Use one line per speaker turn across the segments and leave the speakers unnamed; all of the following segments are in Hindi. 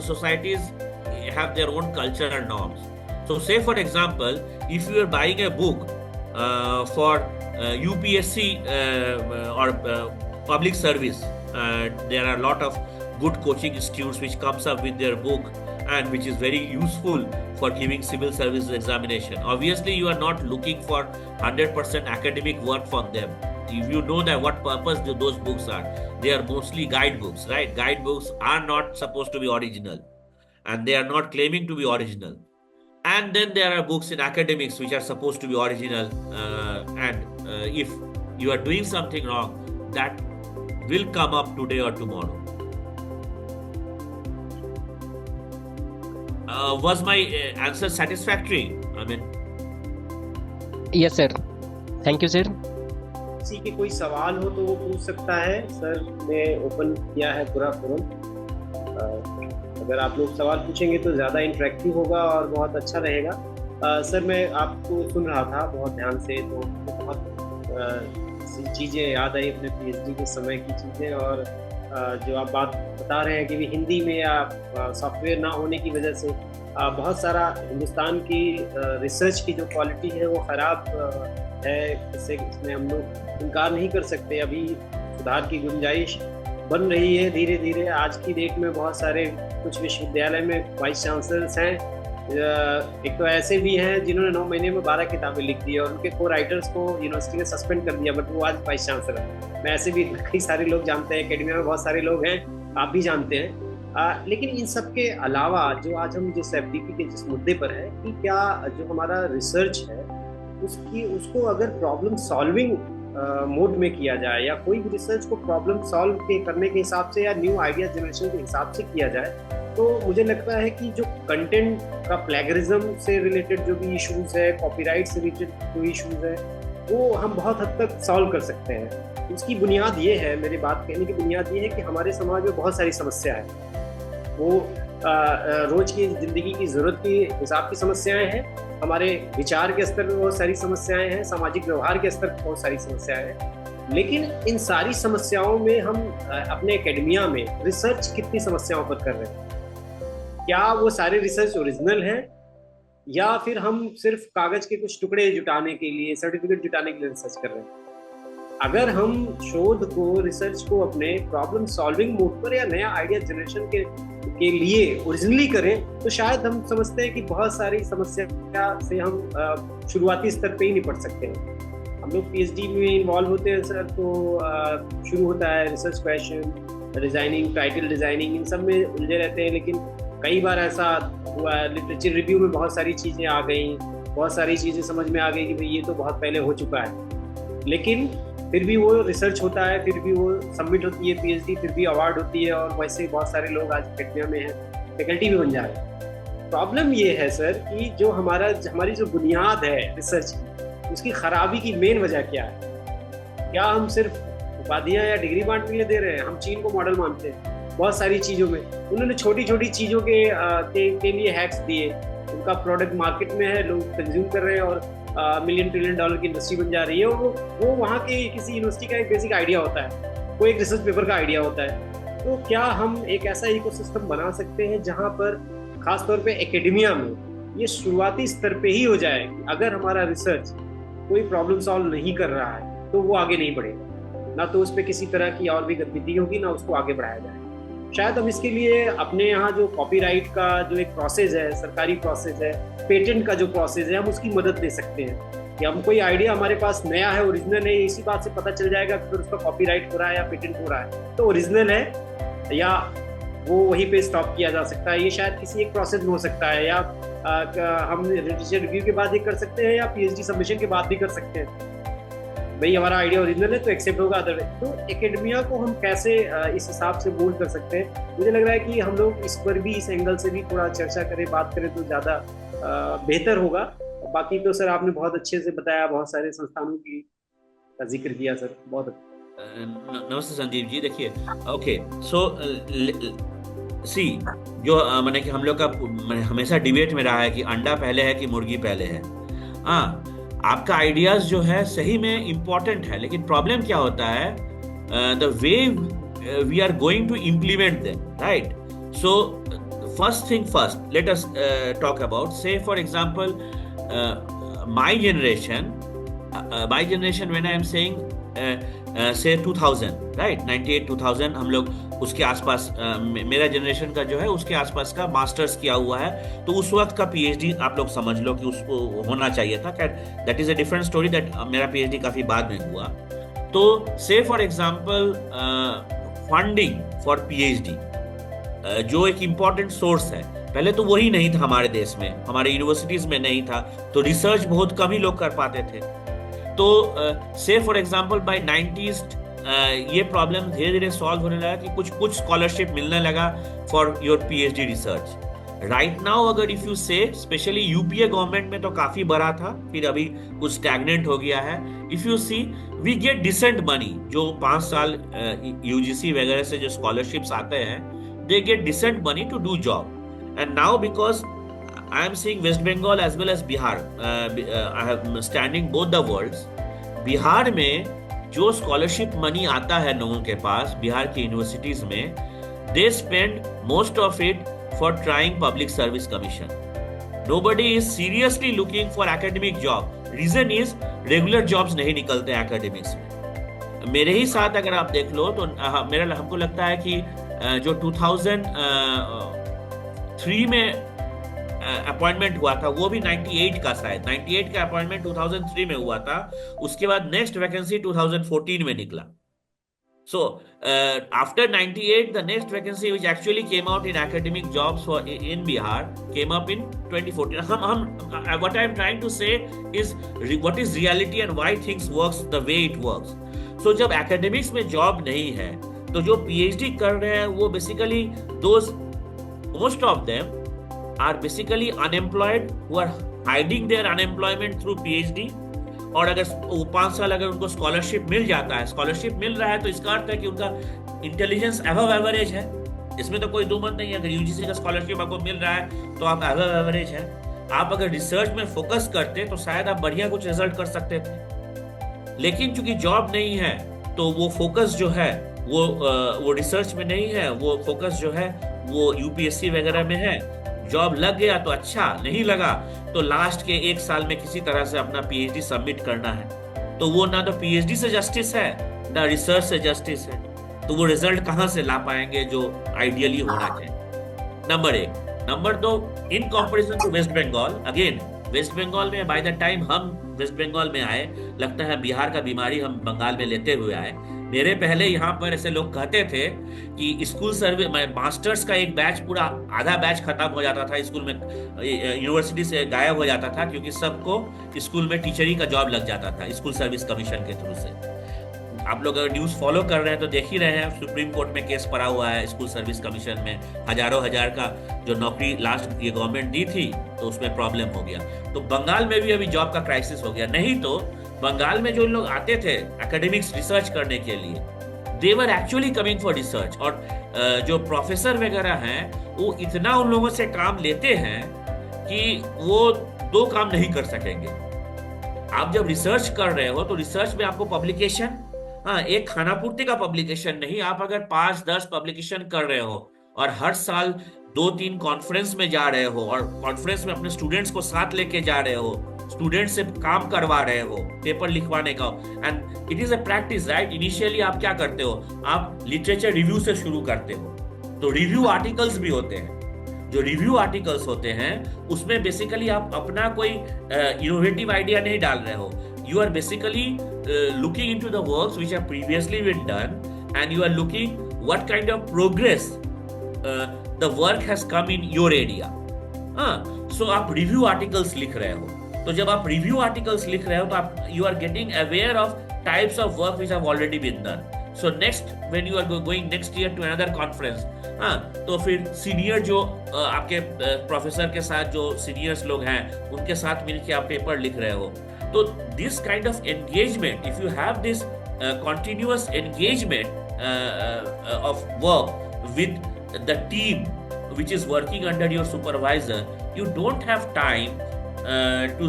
the societies have their own cultural norms. So say for example, if you are buying a book for UPSC or public service, there are a lot of good coaching institutes which comes up with their book and which is very useful for giving civil service examination. Obviously, you are not looking for 100% academic work from them. If you know that what purpose those books are, they are mostly guidebooks, right? Guidebooks are not supposed to be original, and they are not claiming to be original. And then there are books in academics which are supposed to be original, and if you are doing something wrong, that will come up today or tomorrow. Was my answer satisfactory? I mean,
yes sir, thank you sir.
किसी के कोई सवाल हो तो वो पूछ सकता है सर, ने ओपन किया है पूरा फोरम। अगर आप लोग सवाल पूछेंगे तो ज़्यादा इंटरेक्टिव होगा और बहुत अच्छा रहेगा। सर मैं आपको सुन रहा था बहुत ध्यान से, तो बहुत चीज़ें याद आई अपने पीएचडी के समय की चीज़ें, और जो आप बात बता रहे हैं कि भी हिंदी में या सॉफ्टवेयर ना होने की वजह से बहुत सारा हिंदुस्तान की रिसर्च की जो क्वालिटी है वो ख़राब है, इसमें हम लोग इनकार नहीं कर सकते। अभी सुधार की गुंजाइश बन रही है धीरे धीरे। आज की डेट में बहुत सारे कुछ विश्वविद्यालय में वाइस चांसलर्स हैं, एक तो ऐसे भी हैं जिन्होंने 9 महीने में 12 किताबें लिख दी और उनके को राइटर्स को यूनिवर्सिटी ने सस्पेंड कर दिया, बट वो आज वाइस चांसलर है। मैं ऐसे भी कई सारे लोग जानते हैं, एकेडमिया में बहुत सारे लोग हैं, आप भी जानते हैं। लेकिन इन सब के अलावा जो आज हम जिस एफडीपी के जिस मुद्दे पर है कि क्या जो हमारा रिसर्च है उसको अगर प्रॉब्लम सॉल्विंग मोड में किया जाए, या कोई भी रिसर्च को प्रॉब्लम सॉल्व करने के हिसाब से या न्यू आइडिया जनरेशन के हिसाब से किया जाए, तो मुझे लगता है कि जो कंटेंट का प्लेगरिज्म से रिलेटेड जो भी इश्यूज है, कॉपीराइट से रिलेटेड जो इश्यूज है, वो हम बहुत हद तक सॉल्व कर सकते हैं। उसकी बुनियाद ये है, मेरी बात कहने की बुनियाद ये है कि हमारे समाज में बहुत सारी समस्या है। वो रोज की जिंदगी की जरूरत के हिसाब की समस्याएं हैं, हमारे विचार के स्तर पर बहुत सारी समस्याएं हैं, सामाजिक व्यवहार के स्तर पर बहुत सारी समस्याएं हैं। लेकिन इन सारी समस्याओं में हम अपने एकेडमिया में रिसर्च कितनी समस्याओं पर कर रहे हैं? क्या वो सारे रिसर्च ओरिजिनल हैं, या फिर हम सिर्फ कागज के कुछ टुकड़े जुटाने के लिए, सर्टिफिकेट जुटाने के लिए रिसर्च कर रहे हैं? अगर हम शोध को, रिसर्च को अपने प्रॉब्लम सॉल्विंग मोड पर या नया आइडिया जनरेशन के लिए ओरिजिनली करें, तो शायद हम समझते हैं कि बहुत सारी समस्या से हम शुरुआती स्तर पे ही निपट सकते हैं। हम लोग पीएचडी में इन्वॉल्व होते हैं सर, तो शुरू होता है research question, designing, title designing, इन सब में उलझे रहते हैं। लेकिन कई बार ऐसा हुआ, लिटरेचर रिव्यू में बहुत सारी चीज़ें आ गई, बहुत सारी चीज़ें समझ में आ गई कि भाई ये तो बहुत पहले हो चुका है, लेकिन फिर भी वो रिसर्च होता है, फिर भी वो सबमिट होती है पीएचडी, फिर भी अवार्ड होती है, और वैसे बहुत सारे लोग आज एकेडमिया में हैं, फैकल्टी भी बन जा रहे हैं। प्रॉब्लम ये है सर कि जो हमारी जो बुनियाद है रिसर्च की, उसकी खराबी की मेन वजह क्या है? क्या हम सिर्फ उपाधियाँ या डिग्री बांटने के लिए दे रहे हैं? हम चीन को मॉडल मानते हैं बहुत सारी चीज़ों में। उन्होंने छोटी छोटी चीज़ों के लिए हैक्स दिए, उनका प्रोडक्ट मार्केट में है, लोग कंज्यूम कर रहे हैं, और $1 ट्रिलियन की इंडस्ट्री बन जा रही है। वो वहाँ के किसी यूनिवर्सिटी का एक बेसिक आइडिया होता है, वो एक रिसर्च पेपर का आइडिया होता है। तो क्या हम एक ऐसा इकोसिस्टम बना सकते हैं जहाँ पर खास तौर पे एकेडमिया में ये शुरुआती स्तर पे ही हो जाए कि अगर हमारा रिसर्च कोई प्रॉब्लम सॉल्व नहीं कर रहा है तो वो आगे नहीं बढ़ेगा, ना तो उस पर किसी तरह की और भी गतिविधि होगी, ना उसको आगे बढ़ाया जाए। शायद हम इसके लिए अपने यहाँ जो कॉपीराइट का जो एक प्रोसेस है, सरकारी प्रोसेस है, पेटेंट का जो प्रोसेस है, हम उसकी मदद ले सकते हैं कि हम कोई आइडिया हमारे पास नया है, ओरिजिनल है, इसी बात से पता चल जाएगा कि फिर उसका कॉपीराइट हो रहा है या पेटेंट हो रहा है, तो ओरिजिनल है या वो वहीं पे स्टॉप किया जा सकता है। ये शायद किसी एक प्रोसेस में हो सकता है, या हम लिटरेचर रिव्यू के बाद भी कर सकते हैं, या पीएचडी सबमिशन के बाद भी कर सकते हैं। भाई हमारा आइडिया ओरिजिनल है तो एक्सेप्ट होगा, अदरवाइज तो एकेडमिया को हम कैसे इस हिसाब से मोल्ड कर सकते हैं? मुझे लग रहा है कि हम लोग इस पर भी, इस एंगल से भी थोड़ा चर्चा करें, बात करें तो ज़्यादा बेहतर होगा। बाकी तो सर आपने बहुत अच्छे से बताया, बहुत सारे संस्थानों की का जिक्र किया सर, बहुत अच्छा।
नमस्ते संदीप जी। देखिए, ओके, सो सी जो मैंने कि हम लोग का हमेशा डिबेट में रहा है कि अंडा पहले है कि मुर्गी पहले है। हाँ, आपका आइडियाज जो है सही में इम्पोर्टेंट है, लेकिन प्रॉब्लम क्या होता है, the way we are going to implement them, right? So first thing first, let us talk about, say for example, my generation. My generation, when I am saying say 2000, right, 98 2000, हम लोग उसके आसपास, मेरा जनरेशन का जो है उसके आसपास का मास्टर्स किया हुआ है, तो उस वक्त का पीएचडी आप लोग समझ लो कि उसको होना चाहिए था। खैर that is a different story, that मेरा पीएचडी काफी बाद में हुआ। तो से for example funding for PhD जो एक इम्पॉर्टेंट सोर्स है, पहले तो वही नहीं था हमारे देश में, हमारे यूनिवर्सिटीज में नहीं था, तो रिसर्च बहुत कम ही लोग कर पाते थे। तो से फॉर एग्जांपल बाय 90s ये प्रॉब्लम धीरे धीरे सॉल्व होने लगा कि कुछ स्कॉलरशिप मिलने लगा for your PhD research. Right now अगर इफ यू से, स्पेशली यूपीए गवर्नमेंट में तो काफी बड़ा था, फिर अभी कुछ स्टैग्नेंट हो गया है। If you see we get decent money, जो 5 साल यूजीसी वगैरह से जो स्कॉलरशिप्स आते हैं, they get decent money to do job. And now because I am seeing West Bengal as well as Bihar. I am standing both the worlds. Bihar में जो स्कॉलरशिप मनी आता है लोगों के पास, बिहार की यूनिवर्सिटीज में, they spend most of it for trying public service commission. Nobody is seriously looking for academic job. Reason is regular jobs नहीं निकलते academics में। मेरे ही साथ अगर आप देख लो तो हमको लगता है कि जो 2003 में अपॉइंटमेंट हुआ था, वो भी 98 का, शायद 98 का अपॉइंटमेंट 2003 में हुआ था। उसके बाद नेक्स्ट वैकेंसी 2014 में निकला। So after 98 the next vacancy which actually came out in academic jobs for in Bihar came up in 2014। हम what I am trying to say is what is reality and why things works the way it works. So जब एकेडमिक्स में जॉब नहीं है, तो जो पीएचडी कर रहे हैं वो basically those, most of them are basically unemployed who are hiding their unemployment through PhD। और अगर वो 5 साल अगर उनको स्कॉलरशिप मिल जाता है, स्कॉलरशिप मिल रहा है, तो इसका अर्थ है कि उनका इंटेलिजेंस अबव एवरेज है। इसमें तो कोई दो मत नहीं है। अगर यूजीसी का स्कॉलरशिप आपको मिल रहा है तो आप अबव एवरेज है। आप अगर रिसर्च में फोकस करते तो शायद आप बढ़िया कुछ रिजल्ट कर सकते थे, लेकिन चूंकि जॉब नहीं है तो वो फोकस जो है वो रिसर्च में नहीं है, वो फोकस जो है वो यूपीएससी वगैरह में है। जॉब लग गया तो अच्छा, नहीं लगा तो लास्ट के 1 साल में किसी तरह से अपना पीएचडी सबमिट करना है। तो वो ना तो पीएचडी से जस्टिस है ना रिसर्च से जस्टिस है, तो वो रिजल्ट कहां से ला पाएंगे जो आइडियली होना चाहिए। Number 1। Number 2, in comparison to West Bengal, again West Bengal में बाय द टाइम हम वेस्ट बंगाल में आए, लगता है बिहार का बीमारी हम बंगाल में लेते हुए आए। मेरे पहले यहाँ पर ऐसे लोग कहते थे कि स्कूल सर्विस मास्टर्स का एक बैच, पूरा आधा बैच खत्म हो जाता था स्कूल में, यूनिवर्सिटी से गायब हो जाता था, क्योंकि सबको स्कूल में टीचरी का जॉब लग जाता था स्कूल सर्विस कमीशन के थ्रू से। आप लोग अगर न्यूज फॉलो कर रहे हैं तो देख ही रहे हैं, सुप्रीम कोर्ट में केस पड़ा हुआ है स्कूल सर्विस कमीशन में, हजारों हजार का जो नौकरी लास्ट ये गवर्नमेंट दी थी तो उसमें प्रॉब्लम हो गया। तो बंगाल में भी अभी जॉब का क्राइसिस हो गया। नहीं तो बंगाल में जो लोग आते थे एकेडमिक्स रिसर्च करने के लिए, they were actually coming for research. और जो प्रोफेसर वगैरह हैं वो इतना उन लोगों से काम लेते हैं कि वो 2 काम नहीं कर सकेंगे। आप जब रिसर्च कर रहे हो तो रिसर्च में आपको पब्लिकेशन, एक खाना पूर्ति का पब्लिकेशन नहीं, आप अगर 5-10 पब्लिकेशन कर रहे हो और हर साल 2-3 कॉन्फ्रेंस में जा रहे हो और कॉन्फ्रेंस में अपने स्टूडेंट्स को साथ लेके जा रहे हो, स्टूडेंट से काम करवा रहे हो पेपर लिखवाने का, and it is a practice, right. Initially आप क्या करते हो, आप लिटरेचर रिव्यू से शुरू करते हो, तो रिव्यू आर्टिकल्स भी होते हैं। जो रिव्यू आर्टिकल्स होते हैं उसमें बेसिकली आप अपना कोई इनोवेटिव आइडिया नहीं डाल रहे हो, you are basically looking into the works which have previously been done, and you are looking what kind of progress the work has come in your area। so आप review articles लिख रहे हो, तो जब आप review articles लिख रहे हो तो आप you are getting aware of types of work which have already been done। so next when you are going next year to another conference, तो फिर सीनियर जो आपके प्रोफेसर के साथ जो सीनियर्स लोग हैं उनके साथ मिलकर आप पेपर लिख रहे हो। तो this kind of engagement, if you have this continuous engagement of work with the team which is working under your supervisor, you don't have time to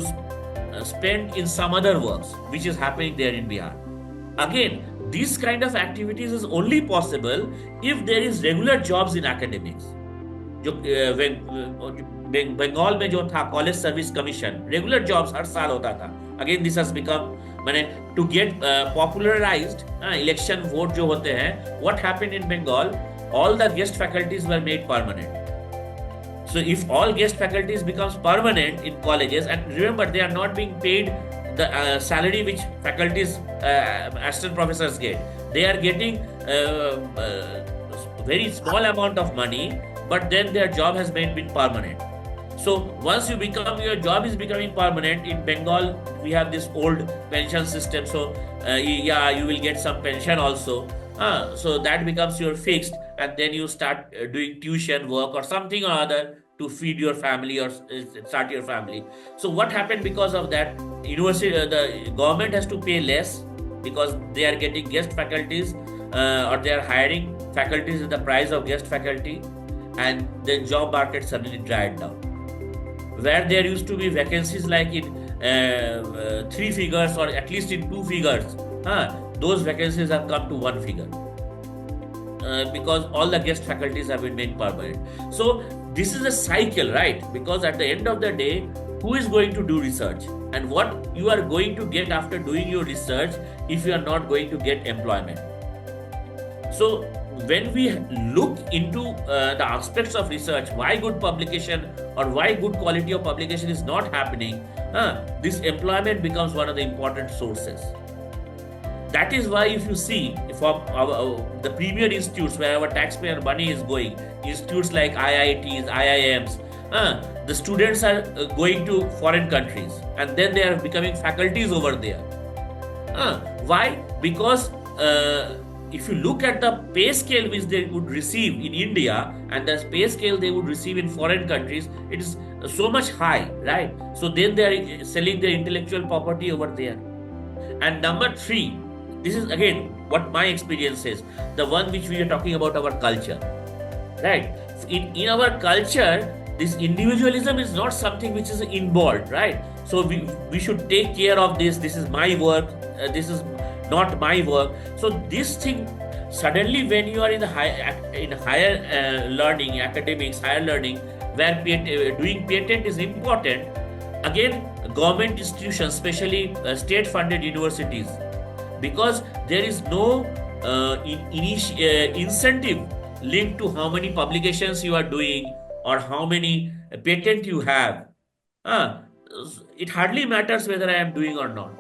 spend in some other works which is happening there in Bihar. Again, this kind of activities is only possible if there is regular jobs in academics. जो बंगाल में जो था college service commission, regular jobs हर साल होता था. अगेन दिस हैज बिकम, मैंने to get popularised election vote जो होते हैं, what happened in Bengal, all the guest faculties were made permanent. So if all guest faculties becomes permanent in colleges, and remember they are not being paid the salary which faculties assistant professors get, they are getting very small amount of money, but then their job has been permanent. So once you become, your job is becoming permanent. In Bengal we have this old pension system, so yeah, you will get some pension also. So that becomes your fixed, and then you start doing tuition work or something or other to feed your family or start your family. So what happened because of that? University, the government has to pay less because they are getting guest faculties, or they are hiring faculties at the price of guest faculty, and then job market suddenly dried down. Where there used to be vacancies like in 3 figures or at least in 2 figures, those vacancies have come to 1 figure because all the guest faculties have been made permanent. So this is a cycle, right? Because at the end of the day, who is going to do research, and what you are going to get after doing your research if you are not going to get employment? So when we look into the aspects of research, why good publication or why good quality of publication is not happening, this employment becomes one of the important sources. That is why if you see from the premier institutes where our taxpayer money is going, institutes like IITs, IIMs, the students are going to foreign countries and then they are becoming faculties over there. Why? Because if you look at the pay scale which they would receive in India and the pay scale they would receive in foreign countries, it is so much high, right? So then they are selling their intellectual property over there. And number 3, this is again what my experience is, the one which we are talking about, our culture, right? In our culture, this individualism is not something which is inborn, right? So we should take care of this. This is my work. This is not my work. So this thing suddenly, when you are in the higher learning, academics, higher learning, where doing patent is important, again government institutions, especially state-funded universities, because there is no incentive linked to how many publications you are doing or how many patent you have. It hardly matters whether I am doing or not.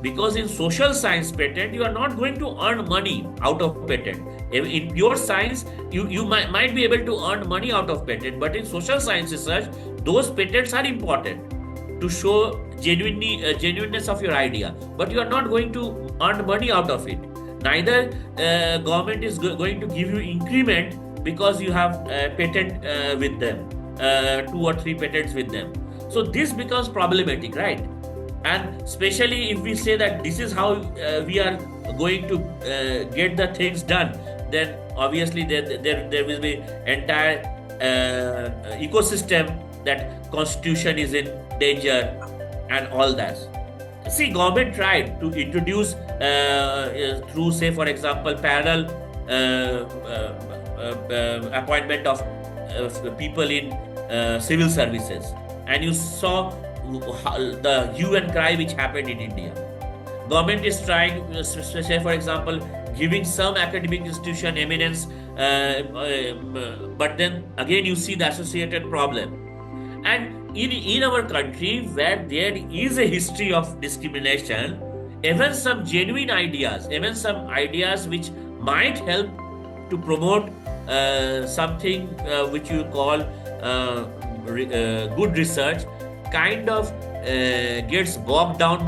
Because in social science patent, you are not going to earn money out of patent. In pure science, you might be able to earn money out of patent, but in social science research, those patents are important to show genuineness of your idea. But you are not going to earn money out of it. Neither government is going to give you increment because you have patent with them, 2 or 3 patents with them. So this becomes problematic, right? And especially if we say that this is how we are going to get the things done, then obviously there will be entire ecosystem that constitution is in danger and all that. See, government tried to introduce through, say for example, parallel appointment of people in civil services, and you saw the hue and cry which happened in India. Government is trying, say for example, giving some academic institution eminence, but then again you see the associated problem. And in our country, where there is a history of discrimination, even some genuine ideas, even some ideas which might help to promote something which you call good research, kind of gets bogged down